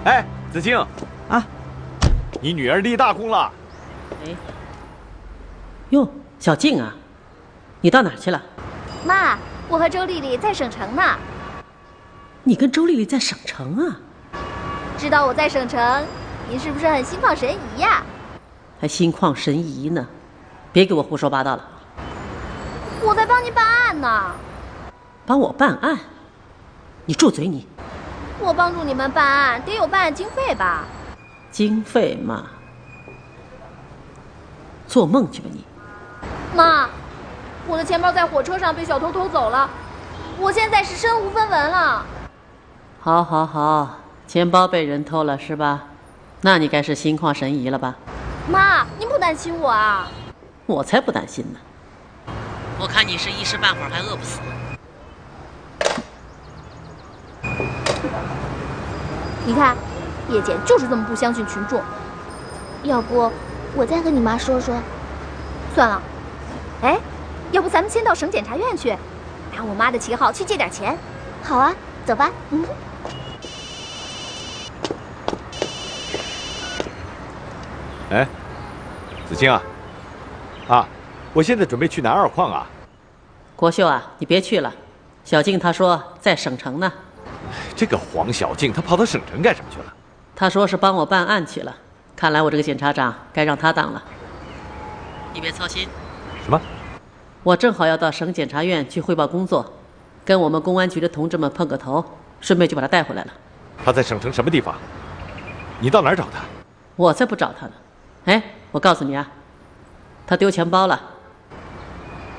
哎，子敬啊，你女儿立大功了。哎，哟，小静啊，你到哪儿去了？妈，我和周丽丽在省城呢。你跟周丽丽在省城啊？知道我在省城，您是不是很心旷神怡呀？还心旷神怡呢？别给我胡说八道了。我在帮您办案呢。帮我办案？你住嘴你！我帮助你们办案，得有办案经费吧？经费嘛，做梦去吧你！妈，我的钱包在火车上被小偷偷走了，我现在是身无分文了。好，好，好，钱包被人偷了是吧？那你该是心旷神怡了吧？妈，您不担心我啊？我才不担心呢。我看你是一时半会儿还饿不死。你看，叶简就是这么不相信群众。要不，我再和你妈说说。算了，哎，要不咱们先到省检察院去，拿我妈的旗号去借点钱。好啊，走吧。哎，子敬啊，我现在准备去南二矿啊。国秀啊，你别去了，小静她说在省城呢。这个黄小静，她跑到省城干什么去了？她说是帮我办案去了，看来我这个检察长该让她当了。你别操心。什么？我正好要到省检察院去汇报工作，跟我们公安局的同志们碰个头，顺便就把她带回来了。她在省城什么地方？你到哪儿找她？我才不找她呢。哎，我告诉你啊，她丢钱包了。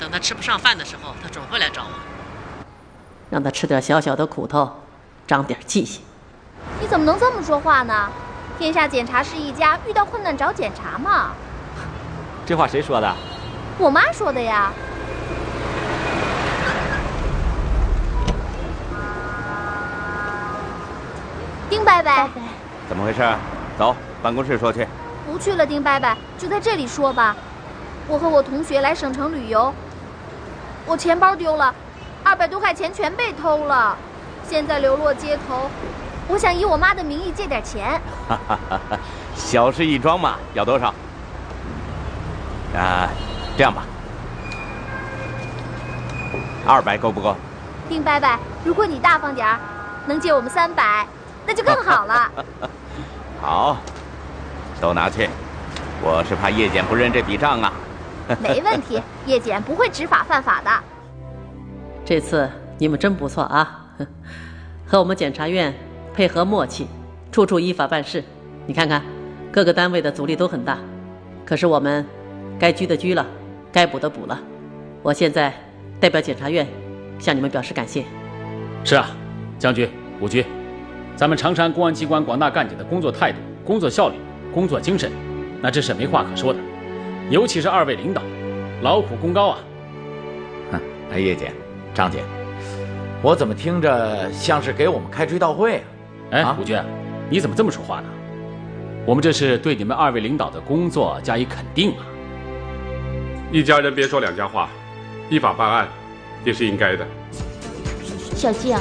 等她吃不上饭的时候，她准会来找我，让她吃点小小的苦头，长点记性。你怎么能这么说话呢？天下检察是一家，遇到困难找检察嘛。这话谁说的？我妈说的呀。丁伯伯，怎么回事？走，办公室说去。不去了，丁伯伯，就在这里说吧。我和我同学来省城旅游，我钱包丢了，200多块钱全被偷了，现在流落街头。我想以我妈的名义借点钱。小事一桩嘛，要多少？这样吧，200够不够？丁伯伯，如果你大方点儿，能借我们300，那就更好了。好，都拿去。我是怕叶检不认这笔账啊。没问题，叶检不会执法犯法的。这次你们真不错啊，和我们检察院配合默契，处处依法办事。你看看，各个单位的阻力都很大，可是我们该拘的拘了，该补的补了。我现在代表检察院向你们表示感谢。是啊，将军、武局，咱们长山公安机关广大干警的工作态度、工作效率、工作精神，那真是没话可说的。尤其是2位领导，劳苦功高啊！哎，叶检、张检，我怎么听着像是给我们开追悼会啊？哎，武局，你怎么这么说话呢？我们这是对你们2位领导的工作加以肯定啊！一家人别说两家话，依法办案也是应该的。小静，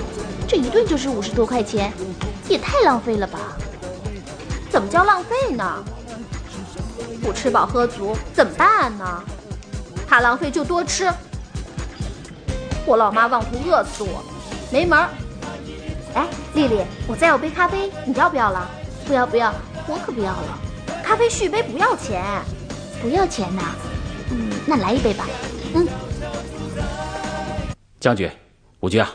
这一顿就是50多块钱，也太浪费了吧？怎么叫浪费呢？不吃饱喝足怎么办呢？怕浪费就多吃。我老妈妄图饿死我，没门儿。哎，丽丽，我再要杯咖啡，你要不要了？不要，我可不要了。咖啡续杯不要钱。不要钱呐？那来一杯吧。将军、武局啊，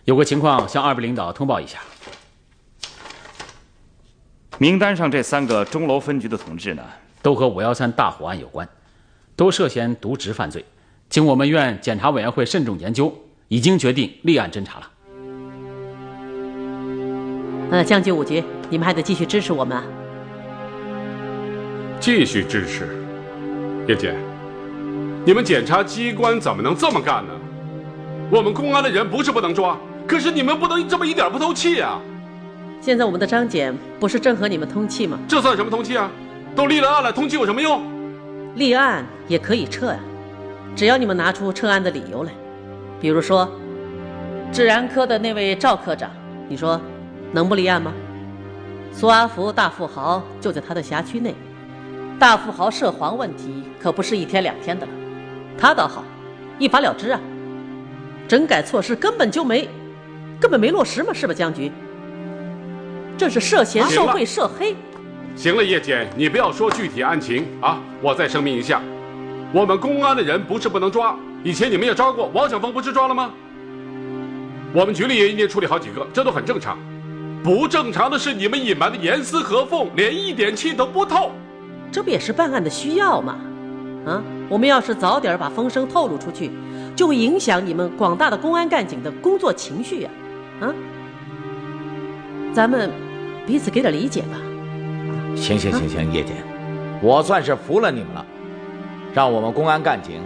有个情况向2位领导通报一下。名单上这3个钟楼分局的同志呢，都和513大火案有关，都涉嫌渎职犯罪，经我们院检察委员会慎重研究，已经决定立案侦查了。将军、武局，你们还得继续支持我们啊！继续支持，叶检，你们检察机关怎么能这么干呢？我们公安的人不是不能抓，可是你们不能这么一点不透气啊！现在我们的张检不是正和你们通气吗？这算什么通气啊？都立了案了，通气有什么用？立案也可以撤呀，只要你们拿出撤案的理由来。比如说，治安科的那位赵科长，你说能不立案吗？苏阿福大富豪就在他的辖区内，大富豪涉黄问题可不是1天2天的了。他倒好，一发了之啊！整改措施根本没落实嘛，是吧，将军？这是涉嫌受贿涉黑。行了，叶检，你不要说具体案情啊！我再声明一下，我们公安的人不是不能抓，以前你们也抓过，王晓峰不是抓了吗？我们局里也1年处理好几个，这都很正常。不正常的是你们隐瞒的严丝合缝，连一点气都不透。这不也是办案的需要吗？啊，我们要是早点把风声透露出去，就会影响你们广大的公安干警的工作情绪呀！啊，咱们彼此给点理解吧。行，叶检，我算是服了你们了。让我们公安干警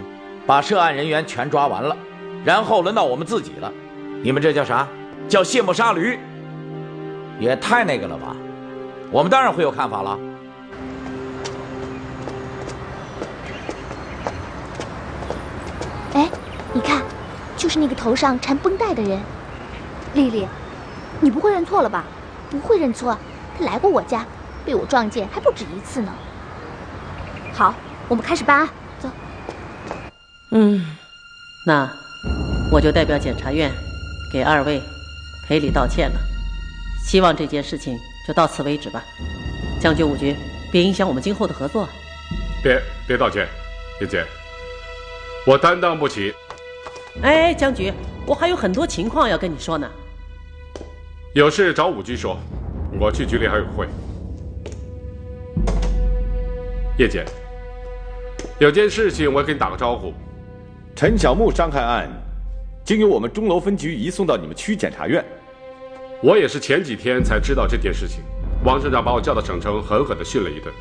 把涉案人员全抓完了，然后轮到我们自己了。你们这叫啥？叫卸磨杀驴？也太那个了吧！我们当然会有看法了。哎，你看，就是那个头上缠绷带的人。丽丽，你不会认错了吧？不会认错，他来过我家，被我撞见还不止1次呢。好，我们开始办案，走。那我就代表检察院给2位赔礼道歉了。希望这件事情就到此为止吧。将军、武局，别影响我们今后的合作。别道歉，叶检，我担当不起。哎，将军，我还有很多情况要跟你说呢。有事找武局说，我去局里还有会。叶检，有件事情我要跟你打个招呼。陈小木伤害案，经由我们钟楼分局移送到你们区检察院。我也是前几天才知道这件事情，王省长把我叫到省城，狠狠地训了一顿。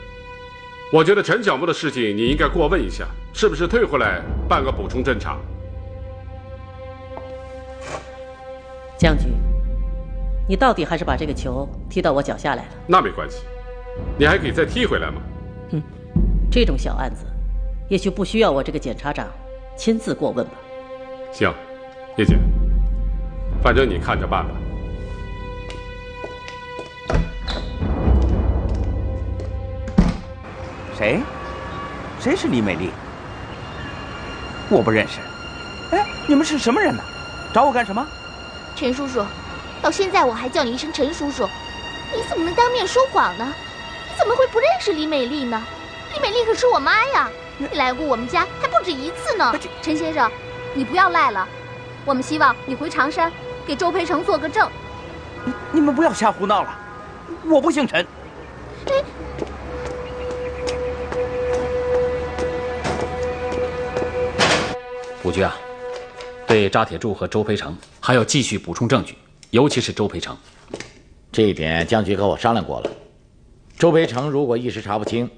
我觉得陈小木的事情你应该过问一下，是不是退回来办个补充侦查？将军，你到底还是把这个球踢到我脚下来了。那没关系，你还可以再踢回来嘛。这种小案子，也许不需要我这个检察长亲自过问吧。行，叶姐，反正你看着办吧。谁是李美丽？我不认识。哎，你们是什么人呢？找我干什么？陈叔叔，到现在我还叫你一声陈叔叔，你怎么能当面说谎呢？你怎么会不认识李美丽呢？李美丽可是我妈呀！你来过我们家还不止1次呢。陈先生，你不要赖了，我们希望你回长山给周培成做个证。你们不要瞎胡闹了，我不姓陈。武局啊，对扎铁柱和周培成还要继续补充证据，尤其是周培成。这一点将军和我商量过了。周培成如果一时查不清，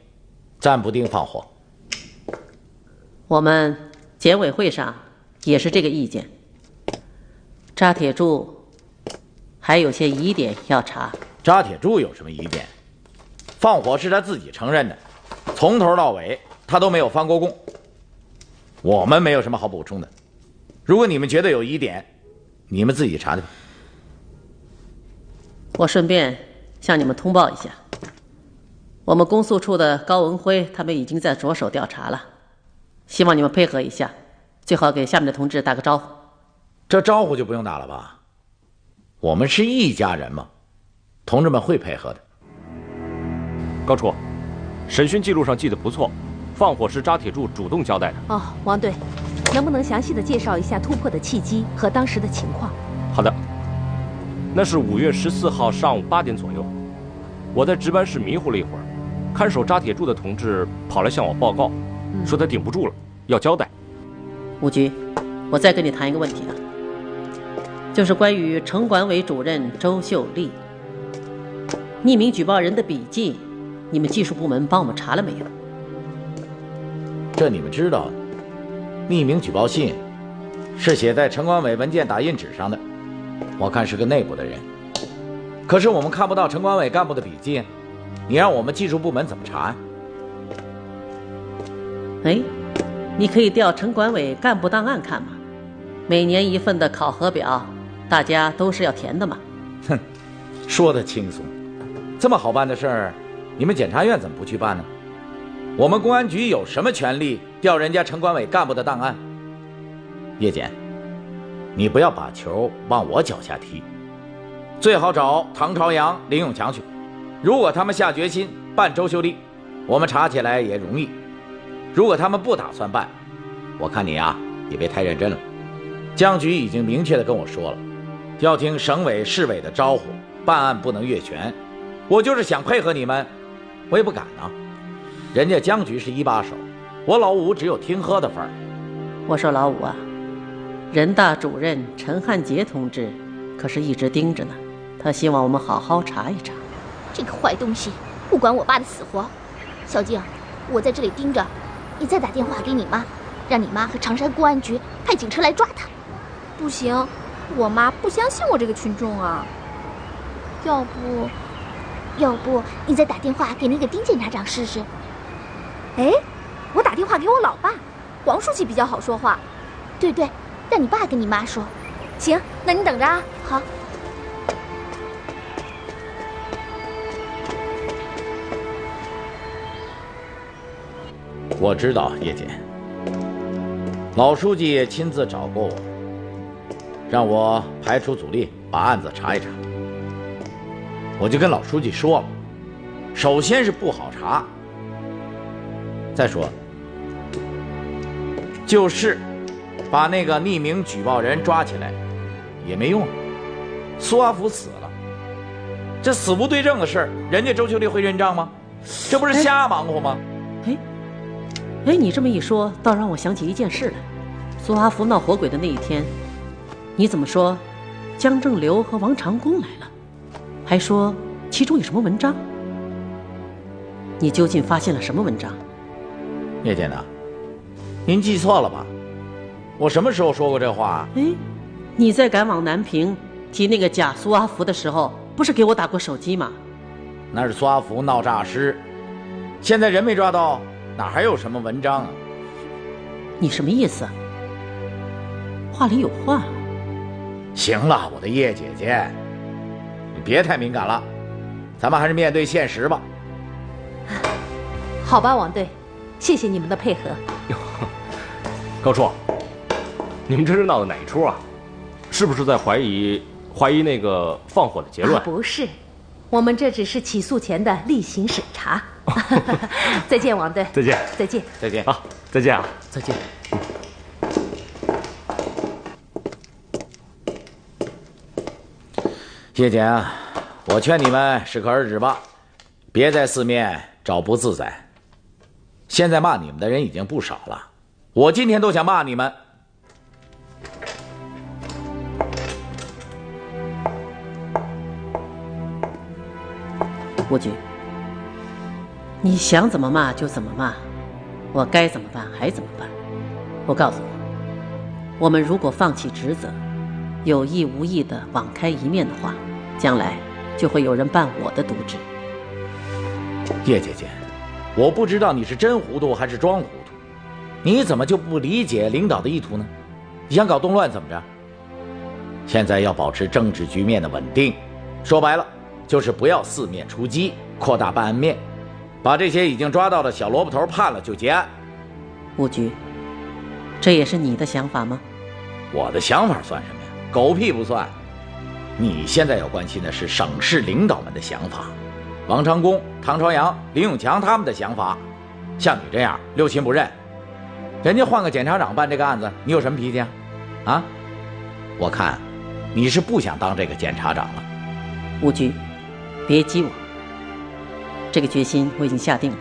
暂不定放火。我们检委会上也是这个意见。扎铁柱还有些疑点要查。扎铁柱有什么疑点？放火是他自己承认的，从头到尾他都没有翻过供。我们没有什么好补充的。如果你们觉得有疑点，你们自己查去吧。我顺便向你们通报一下，我们公诉处的高文辉他们已经在着手调查了，希望你们配合一下，最好给下面的同志打个招呼。这招呼就不用打了吧？我们是一家人嘛，同志们会配合的。高处，审讯记录上记得不错，放火是扎铁柱主动交代的。哦，王队，能不能详细的介绍一下突破的契机和当时的情况？好的，那是5月14号上午8点左右，我在值班室迷糊了一会儿，看守扎铁柱的同志跑来向我报告，说他顶不住了，要交代。武局，我再跟你谈一个问题啊，就是关于城管委主任周秀丽匿名举报人的笔记，你们技术部门帮我们查了没有？这你们知道的，匿名举报信是写在城管委文件打印纸上的，我看是个内部的人。可是我们看不到城管委干部的笔记，你让我们技术部门怎么查呀？哎，你可以调城管委干部档案看嘛，每年1份的考核表，大家都是要填的嘛。哼，说得轻松，这么好办的事儿，你们检察院怎么不去办呢？我们公安局有什么权利调人家城管委干部的档案？叶检，你不要把球往我脚下踢，最好找唐朝阳、林永强去。如果他们下决心办周秀丽，我们查起来也容易；如果他们不打算办，我看你啊也别太认真了。江局已经明确地跟我说了，要听省委、市委的招呼，办案不能越权。我就是想配合你们，我也不敢啊。人家江局是一把手，我老五只有听喝的份儿。我说老五啊，人大主任陈汉杰同志可是一直盯着呢，他希望我们好好查一查。这个坏东西，不管我爸的死活。小静，我在这里盯着，你再打电话给你妈，让你妈和长山公安局派警车来抓他。不行，我妈不相信我这个群众啊。要不你再打电话给那个丁检察长试试。哎，我打电话给我老爸，黄书记比较好说话。对，让你爸跟你妈说。行，那你等着啊。好。我知道叶检，老书记也亲自找过我，让我排除阻力，把案子查一查。我就跟老书记说了，首先是不好查，再说就是把那个匿名举报人抓起来也没用，苏阿福死了，这死无对证的事儿，人家周秀丽会认账吗？这不是瞎忙活吗？哎，你这么一说，倒让我想起一件事来。苏阿福闹火鬼的那一天，你怎么说江正流和王长工来了，还说其中有什么文章？你究竟发现了什么文章？叶检呐，您记错了吧？我什么时候说过这话？哎，你在赶往南平提那个假苏阿福的时候，不是给我打过手机吗？那是苏阿福闹诈尸，现在人没抓到，哪还有什么文章啊？你什么意思？话里有话。行了，我的叶姐姐，你别太敏感了，咱们还是面对现实吧。好吧，王队，谢谢你们的配合。高处，你们这是闹的哪一出啊？是不是在怀疑那个放火的结论？不是，我们这只是起诉前的例行审查。再见，王队。再见。再见。再见。好，再见啊。再见。叶检啊，我劝你们适可而止吧，别在四面找不自在。现在骂你们的人已经不少了，我今天都想骂你们。吴局，你想怎么骂就怎么骂，我该怎么办还怎么办。我告诉你，我们如果放弃职责，有意无意地网开一面的话，将来就会有人办我的渎职。叶姐姐，我不知道你是真糊涂还是装糊涂，你怎么就不理解领导的意图呢？你想搞动乱怎么着？现在要保持政治局面的稳定，说白了就是不要四面出击，扩大办案面，把这些已经抓到的小萝卜头判了就结案。吴局，这也是你的想法吗？我的想法算什么呀？狗屁不算。你现在要关心的是省市领导们的想法，王长工、唐朝阳、林永强他们的想法。像你这样六亲不认，人家换个检察长办这个案子，你有什么脾气啊？啊？我看你是不想当这个检察长了。吴局，别激我，这个决心我已经下定了。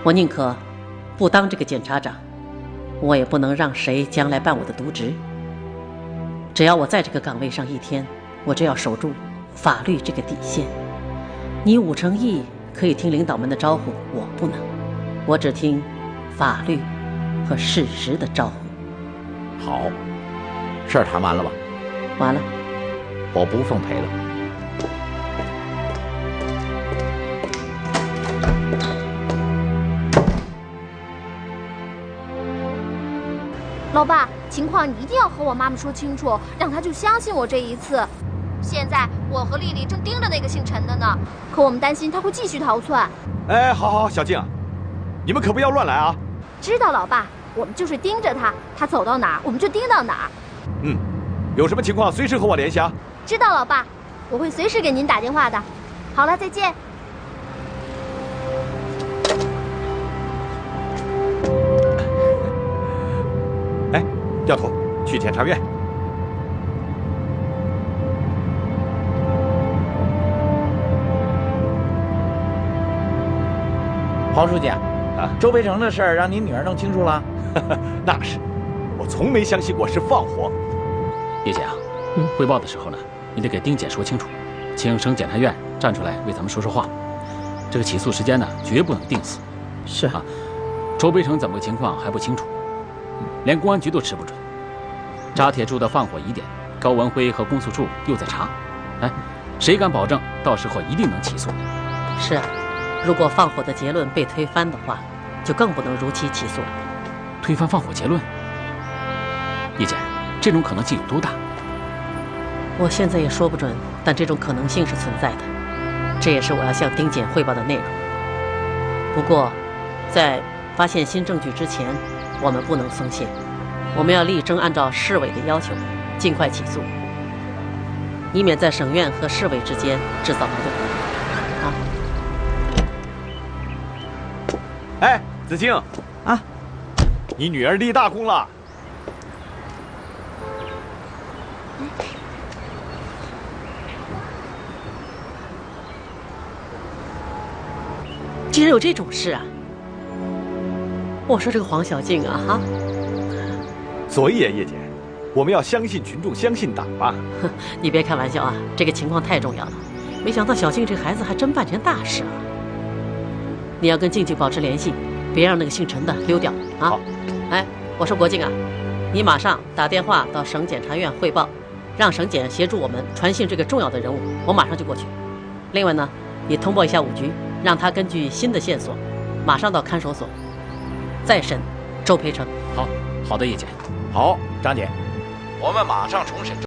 我宁可不当这个检察长，我也不能让谁将来办我的渎职。只要我在这个岗位上一天，我就要守住法律这个底线。你武成义可以听领导们的招呼，我不能，我只听法律和事实的招呼。好，事儿谈完了吧？完了。我不奉陪了。老爸，情况你一定要和我妈妈说清楚，让她就相信我这一次。现在在我和丽丽正盯着那个姓陈的呢，可我们担心他会继续逃窜。哎，好，小静，你们可不要乱来啊！知道，老爸，我们就是盯着他，他走到哪儿我们就盯到哪儿。嗯，有什么情况随时和我联系啊。知道，老爸，我会随时给您打电话的。好了，再见。哎，掉头去检察院。黄书记啊，周培成的事儿让您女儿弄清楚了？那是，我从没相信过是放火。叶姐啊，汇报的时候呢，你得给丁姐说清楚，请省检察院站出来为咱们说说话。这个起诉时间呢，绝不能定死。是啊，周培成怎么个情况还不清楚，连公安局都吃不准。扎铁柱的放火疑点，高文辉和公诉处又在查。哎，谁敢保证到时候一定能起诉？是啊，如果放火的结论被推翻的话，就更不能如期起诉了。推翻放火结论？叶姐，这种可能性有多大？我现在也说不准，但这种可能性是存在的。这也是我要向丁检汇报的内容。不过，在发现新证据之前，我们不能松懈，我们要力争按照市委的要求，尽快起诉，以免在省院和市委之间制造矛盾。啊！哎，子清啊，你女儿立大功了。竟然有这种事啊！我说这个黄小静啊，哈！所以啊，叶姐，我们要相信群众，相信党嘛。你别开玩笑啊，这个情况太重要了。没想到小静这孩子还真办件大事啊！你要跟静静保持联系，别让那个姓陈的溜掉啊！好。哎，我说国静啊，你马上打电话到省检察院汇报，让省检协助我们传信这个重要的人物，我马上就过去。另外呢，你通报一下5局，让他根据新的线索，马上到看守所再审周培成。好的，叶姐。好，张姐，我们马上重审。